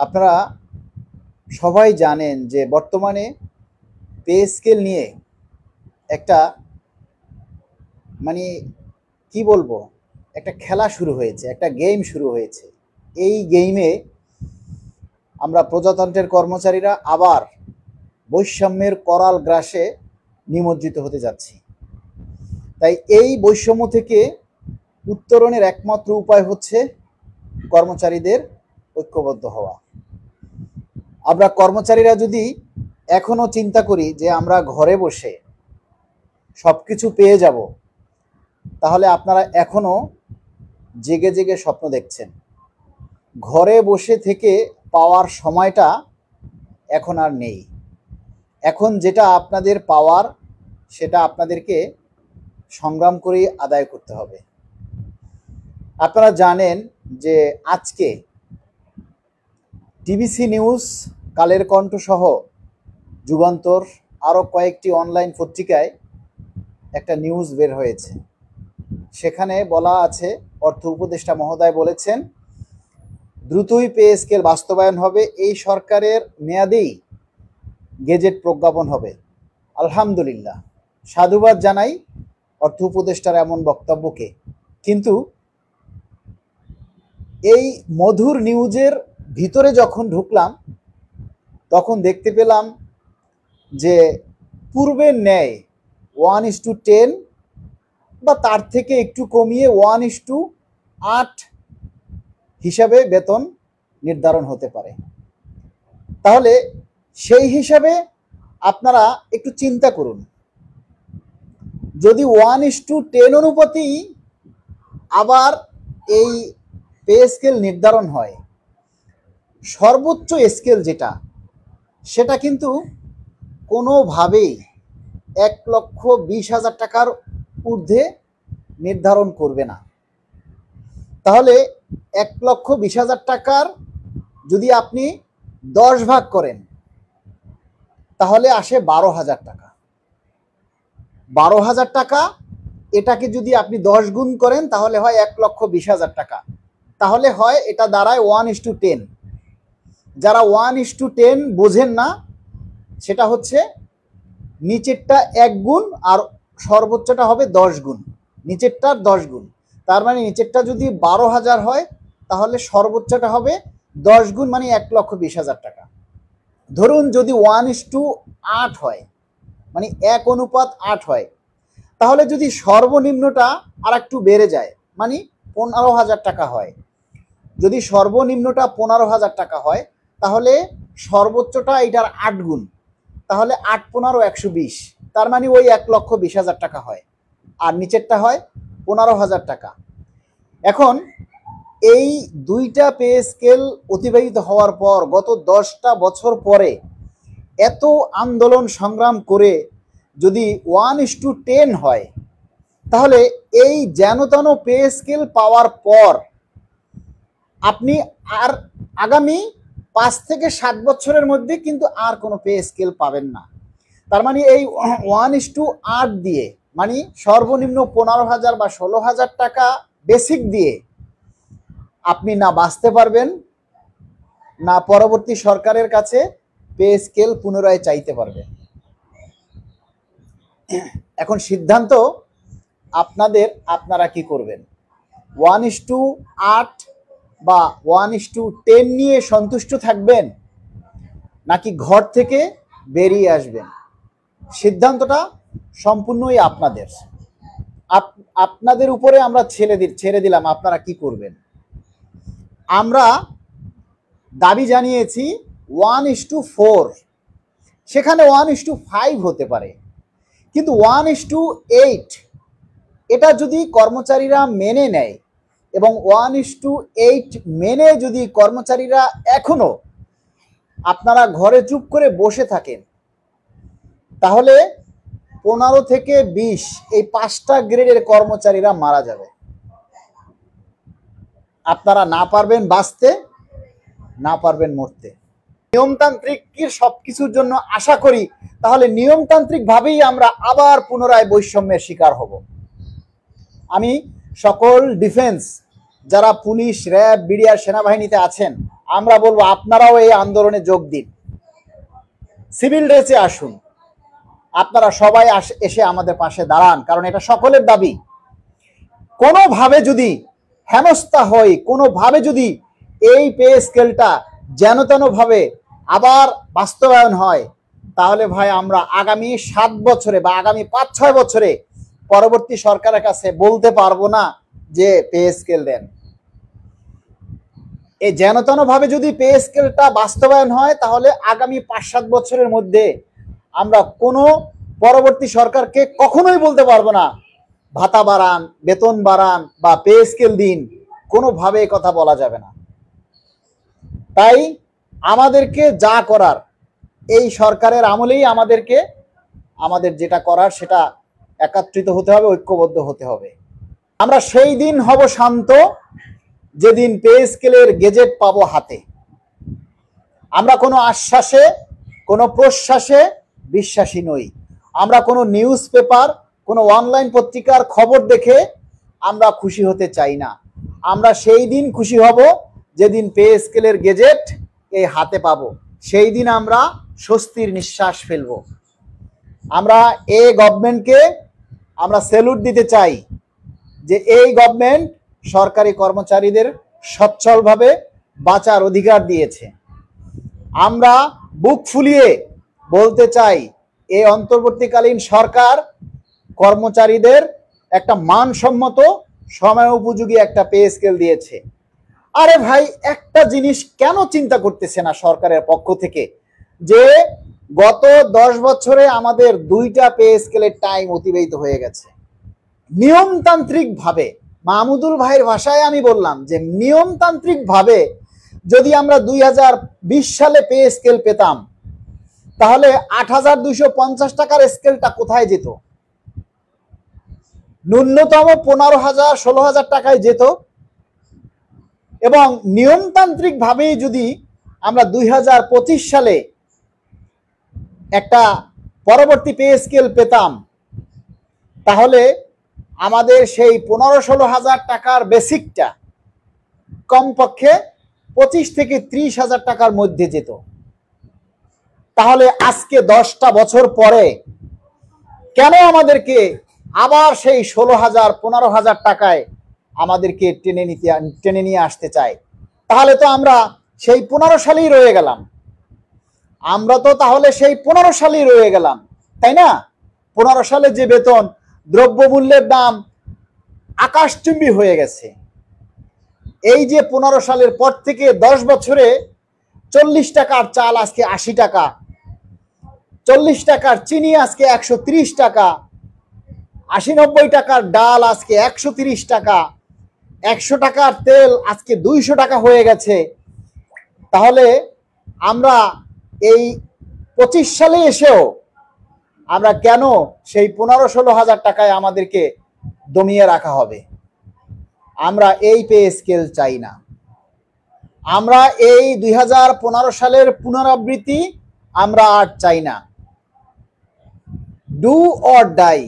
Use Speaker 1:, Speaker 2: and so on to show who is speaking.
Speaker 1: আপনারা সবাই জানেন যে বর্তমানে পে স্কেল নিয়ে একটা মানে কি বলবো, একটা খেলা শুরু হয়েছে, একটা গেম শুরু হয়েছে। এই গেমে আমরা প্রজাতন্ত্রের কর্মচারীরা আবার বৈষম্যের করাল গ্রাসে নিমজ্জিত হতে যাচ্ছি। তাই এই বৈষম্য থেকে উত্তরণের একমাত্র উপায় হচ্ছে কর্মচারীদের ঐক্যবদ্ধ হওয়া। আমরা কর্মচারীরা যদি এখনো চিন্তা করি যে আমরা ঘরে বসে সবকিছু পেয়ে যাব, তাহলে আপনারা এখনো জেগে জেগে স্বপ্ন দেখছেন। ঘরে বসে থেকে পাওয়ার সময়টা এখন আর নেই। এখন যেটা আপনাদের পাওয়ার, সেটা আপনাদেরকে সংগ্রাম করে আদায় করতে হবে। আপনারা জানেন যে আজকে টিবিসি নিউজ, কালের কণ্ঠ সহ যুগান্তর আরও কয়েকটি অনলাইন পত্রিকায় একটা নিউজ বের হয়েছে। সেখানে বলা আছে, অর্থ উপদেষ্টা মহোদয় বলেছেন দ্রুতই পে স্কেল বাস্তবায়ন হবে, এই সরকারের মেয়াদেই গেজেট প্রজ্ঞাপন হবে। আলহামদুলিল্লাহ, সাধুবাদ জানাই অর্থ উপদেষ্টার এমন বক্তব্যকে। কিন্তু এই মধুর নিউজের ভিতরে যখন ঢুকলাম, তখন দেখতে পেলাম যে পূর্বের ন্যায় 1:10 বা তার থেকে একটু কমিয়ে 1:8 হিসাবে বেতন নির্ধারণ হতে পারে। তাহলে সেই হিসাবে আপনারা একটু চিন্তা করুন, যদি 1:10 অনুপাতি আবার এই পে স্কেল নির্ধারণ হয়, সর্বোচ্চ স্কেল যেটা, সেটা কিন্তু কোনোভাবেই 1,20,000 টাকার ঊর্ধ্বে নির্ধারণ করবে না। তাহলে 1,20,000 টাকার যদি আপনি 10 ভাগ করেন, তাহলে আসে 12,000 টাকা। 12,000 টাকা, এটাকে যদি আপনি 10 গুণ করেন তাহলে হয় 1,20,000 টাকা। তাহলে হয় এটা দাঁড়ায় 1:10। যারা 1:10 বোঝেন না, সেটা হচ্ছে নিচেরটা 1 গুণ আর সর্বোচ্চটা হবে 10 গুণ, নিচেরটার 10 গুণ। তার মানে নিচেরটা যদি 12,000 হয়, তাহলে সর্বোচ্চটা হবে 10 গুণ, মানে 1,20,000 টাকা। ধরুন যদি 1:8 হয়, মানে 1:8 হয়, তাহলে যদি সর্বনিম্নটা আর একটু বেড়ে যায়, মানে 15,000 টাকা হয়, যদি সর্বনিম্নটা 15,000 টাকা হয়, তাহলে সর্বোচ্চটা এটার 8 গুণ, তাহলে 8 15 120, তার মানে ওই 1,20,000 টাকা হয়, আর নিচেরটা হয় 15,000 টাকা। এখন এই দুইটা পে স্কেল অতিবাহিত হওয়ার পর, গত 10টা বছর পরে এত আন্দোলন সংগ্রাম করে যদি 1:10 হয়, তাহলে এই যেন পে স্কেল পাওয়ার পর আপনি আর আগামী 5 থেকে 7 বছরের মধ্যে কিন্তু আর কোনো পে স্কেল পাবেন না। তার মানে এই 1:8 দিয়ে, মানে সর্বনিম্ন 15,000 বা 16,000 টাকা বেসিক দিয়ে আপনি না বাঁচতে পারবেন, না পরবর্তী সরকারের কাছে পে স্কেল পুনরায় চাইতে পারবেন। এখন সিদ্ধান্ত আপনাদের, আপনারা কি করবেন? 1:8 বা 1:10 নিয়ে সন্তুষ্ট থাকবেন, নাকি ঘর থেকে বেরিয়ে আসবেন? সিদ্ধান্তটা সম্পূর্ণই আপনাদের। আপনাদের উপরে আমরা ছেড়ে দিলাম, আপনারা কি করবেন। আমরা দাবি জানিয়েছি 1:4, সেখানে 1:5 হতে পারে, কিন্তু 1:8 এটা যদি কর্মচারীরা মেনে নেয়, এবং 1:8 মেনে যদি কর্মচারীরা এখনো আপনারা ঘরে চুপ করে বসে থাকেন, তাহলে 15 থেকে 20 এই 5টা গ্রেডের কর্মচারীরা মারা যাবে। আপনারা না পারবেন বাঁচতে, না পারবেন মরতে। নিয়মতান্ত্রিকের সবকিছুর জন্য আশা করি, তাহলে নিয়মতান্ত্রিক ভাবেই আমরা আবার পুনরায় বৈষম্যের শিকার হব। আমি সকল ডিফেন্স, যারা পুলিশ, র্যাব, বিডিআর, সেনাবাহিনীতে আছেন, আমরা বলবো আপনারাও এই আন্দোলনে যোগ দিন, সিভিল ড্রেসে আসুন, আপনারা সবাই এসে আমাদের পাশে দাঁড়ান, কারণ এটা সকলের দাবি। কোনোভাবে যদি হেনস্থা হয়, কোনোভাবে যদি এই পে স্কেলটা যেন তেনভাবে আবার বাস্তবায়ন হয়, তাহলে ভাই আমরা আগামী 7 বছরে বা আগামী 5-6 বছরে পরবর্তী সরকারের কাছে বলতে পারবো না যে পে স্কেল দেন। এই যেন তেনভাবে যদি পে স্কেলটা বাস্তবায়ন হয়, তাহলে আগামী 5-7 বছরের মধ্যে আমরা কোনো পরবর্তী সরকারকে কখনোই বলতে পারবো না ভাতা বাড়ান, বেতন বাড়ান বা পে স্কেল দিন, কোনোভাবে কথা বলা যাবে না। তাই আমাদেরকে যা করার এই সরকারের আমলেই আমাদের যেটা করার সেটা একত্রিত হতে হবে, ঐক্যবদ্ধ হতে হবে। আমরা সেই দিন হব শান্ত যেদিন পে স্কেলের গেজেট পাবো হাতে। আমরা কোনো আশ্বাসে, কোনো প্রশ্বাসে বিশ্বাসী নই। আমরা কোনো নিউজ পেপার, কোনো অনলাইন পত্রিকার খবর দেখে আমরা খুশি হতে চাই না। আমরা সেই দিন খুশি হব যেদিন পে স্কেলের গেজেট এই হাতে পাবো, সেই দিন আমরা স্বস্তির নিঃশ্বাস ফেলবো। আমরা এই গভর্নমেন্টকে আমরা স্যালুট দিতে চাই যে এই গভর্নমেন্ট সরকারি কর্মচারীদের সচ্ছলভাবে বাঁচার অধিকার দিয়েছে। আমরা বুক ফুলিয়ে বলতে চাই এই অন্তর্বর্তীকালীন সরকার কর্মচারীদের একটা মানসম্মত সময় উপযোগী একটা পে স্কেল দিয়েছে। আরে ভাই, একটা জিনিস কেন চিন্তা করতেছে না সরকারের পক্ষ থেকে, যে গত 10 বছরে আমাদের 2টা পে স্কেলের টাইম অতিবাহিত হয়ে গেছে নিয়মতান্ত্রিক ভাবে। মাহমুদুল ভাইয়ের ভাষায় আমি বললাম যে নিয়মতান্ত্রিক ভাবে যদি আমরা 2020 সালে পে স্কেল পেতাম, তাহলে 8,250 টাকার স্কেলটা কোথায় যেত? ন্যূনতম 15,000 16,000 টাকায় যেত। এবং নিয়মতান্ত্রিক ভাবেই যদি আমরা 2025 সালে একটা পরবর্তী পে স্কেল পেতাম, তাহলে আমাদের সেই 15-16,000 টাকার বেসিকটা কমপক্ষে 25 থেকে 30,000 টাকার মধ্যে যেত। তাহলে আজকে 10টা বছর পরে কেন আমাদেরকে আবার সেই 16,000 15,000 টাকায় আমাদেরকে টেনে নিয়ে আসতে চায়? তাহলে তো আমরা সেই 15 সালেই রয়ে গেলাম। আমরা তো তাহলে সেই 15 সালেই রয়ে গেলাম, তাই না? 15 সালে যে বেতন, দ্রব্যমূল্যের দাম আকাশচুম্বী হয়ে গেছে। এই যে 15 সালের পর থেকে 10 বছরে 40 টাকার চাল আজকে 80 টাকা, 40 টাকার চিনি আজকে 130 টাকা, 80-90 টাকার ডাল আজকে 130 টাকা, 100 টাকার তেল আজকে 200 টাকা হয়ে গেছে। তাহলে আমরা এই 25 সালে এসেও আমরা কেন সেই 15-16 হাজার টাকায় আমাদেরকে দমিয়ে রাখা হবে? আমরা এই পে স্কেল চাই না। আমরা এই 2015 সালের পুনরাবৃত্তি আমরা আর চাই না। Do or die.